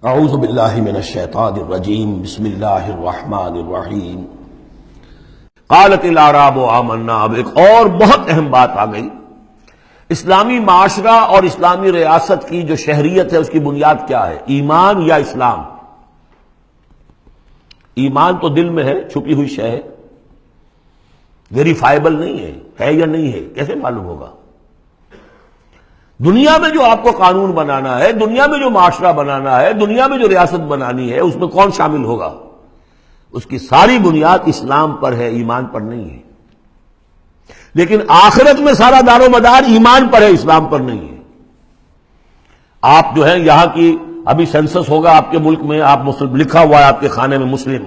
اعوذ باللہ من الشیطان الرجیم بسم اللہ الرحمن الرحیم قالت الاعراب آمنا۔ اب ایک اور بہت اہم بات آ گئی۔ اسلامی معاشرہ اور اسلامی ریاست کی جو شہریت ہے اس کی بنیاد کیا ہے؟ ایمان یا اسلام؟ ایمان تو دل میں ہے، چھپی ہوئی شے ہے، ویریفائبل نہیں ہے یا نہیں ہے کیسے معلوم ہوگا؟ دنیا میں جو آپ کو قانون بنانا ہے، دنیا میں جو معاشرہ بنانا ہے، دنیا میں جو ریاست بنانی ہے، اس میں کون شامل ہوگا؟ اس کی ساری بنیاد اسلام پر ہے، ایمان پر نہیں ہے۔ لیکن آخرت میں سارا دار و مدار ایمان پر ہے، اسلام پر نہیں ہے۔ آپ جو ہے یہاں کی ابھی سینسس ہوگا آپ کے ملک میں، آپ مسلم لکھا ہوا ہے آپ کے خانے میں مسلم،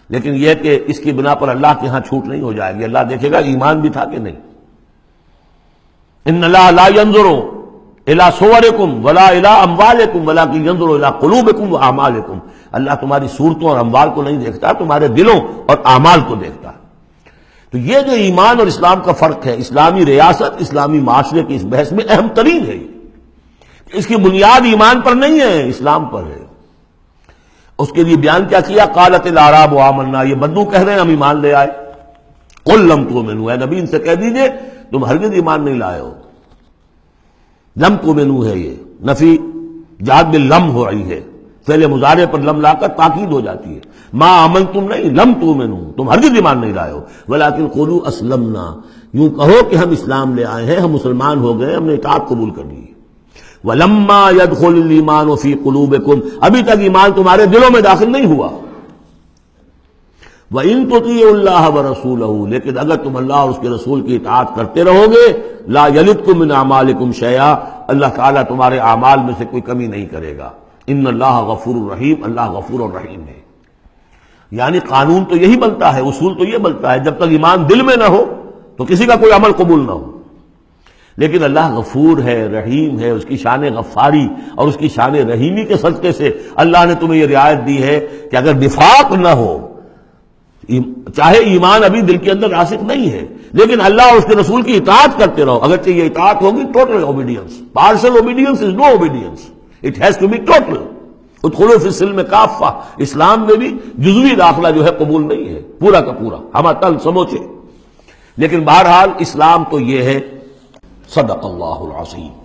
لیکن یہ کہ اس کی بنا پر اللہ کے ہاں چھوٹ نہیں ہو جائے گی۔ اللہ دیکھے گا ایمان بھی تھا کہ نہیں۔ ان اللہ لا ينظر الى صورکم ولا الى اموالکم ولکن ينظر الى قلوبکم واعمالکم۔ اللہ تمہاری صورتوں اور اموال کو نہیں دیکھتا، تمہارے دلوں اور اعمال کو دیکھتا ہے۔ تو یہ جو ایمان اور اسلام کا فرق ہے، اسلامی ریاست اسلامی معاشرے کی اس بحث میں اہم ترین ہے۔ اس کی بنیاد ایمان پر نہیں ہے، اسلام پر ہے۔ اس کے لیے بیان کیا کیا؟ قالت الاعراب آمنا، یہ بدو کہہ رہے ہیں ہم ایمان لے آئے۔ قل لم تؤمنوا، اے نبی ان سے کہہ دیجئے تم ہرگز ایمان نہیں لائے ہو۔ لم تؤمنوا ہے، یہ نفی جہاد باللم ہو رہی ہے، فعل مضارع پر لم لا کر تاکید ہو جاتی ہے۔ ما آمنتم نہیں، لم تؤمنوا، تم ہرگز ایمان نہیں لائے ہو۔ ولکن قولوا اسلمنا، یوں کہو کہ ہم اسلام لے آئے ہیں، ہم مسلمان ہو گئے، ہم نے اطاعت قبول کر لی۔ ولما يدخل الايمان في قلوبكم، ابھی تک ایمان تمہارے دلوں میں داخل نہیں ہوا۔ وَإِن تُطِيعُوا اللَّهَ وَرَسُولَهُ، لیکن اگر تم اللہ اور اس کے رسول کی اطاعت کرتے رہو گے، لا يَلِدْكُم مِّنْ أَعْمَالِكُمْ شَيْئًا، اللہ تعالیٰ تمہارے اعمال میں سے کوئی کمی نہیں کرے گا۔ ان اللہ غفور الرحیم، اللہ غفور الرحیم ہے۔ یعنی قانون تو یہی بنتا ہے، اصول تو یہ بنتا ہے، جب تک ایمان دل میں نہ ہو تو کسی کا کوئی عمل قبول نہ ہو۔ لیکن اللہ غفور ہے، رحیم ہے، اس کی شان غفاری اور اس کی شان رحیمی کے صدقے سے اللہ نے تمہیں یہ رعایت دی ہے کہ اگر نفاق نہ ہو، چاہے ایمان ابھی دل کے اندر راسخ نہیں ہے، لیکن اللہ اور اس کے رسول کی اطاعت کرتے رہو۔ اگرچہ یہ اطاعت ہوگی total obedience, partial obedience is no obedience, it has to be total. ادخلوا فی السلم کافہ، اسلام میں بھی جزوی داخلہ جو ہے قبول نہیں ہے، پورا کا پورا ہم تن سموچے۔ لیکن بہرحال اسلام تو یہ ہے۔ صدق اللہ العظیم۔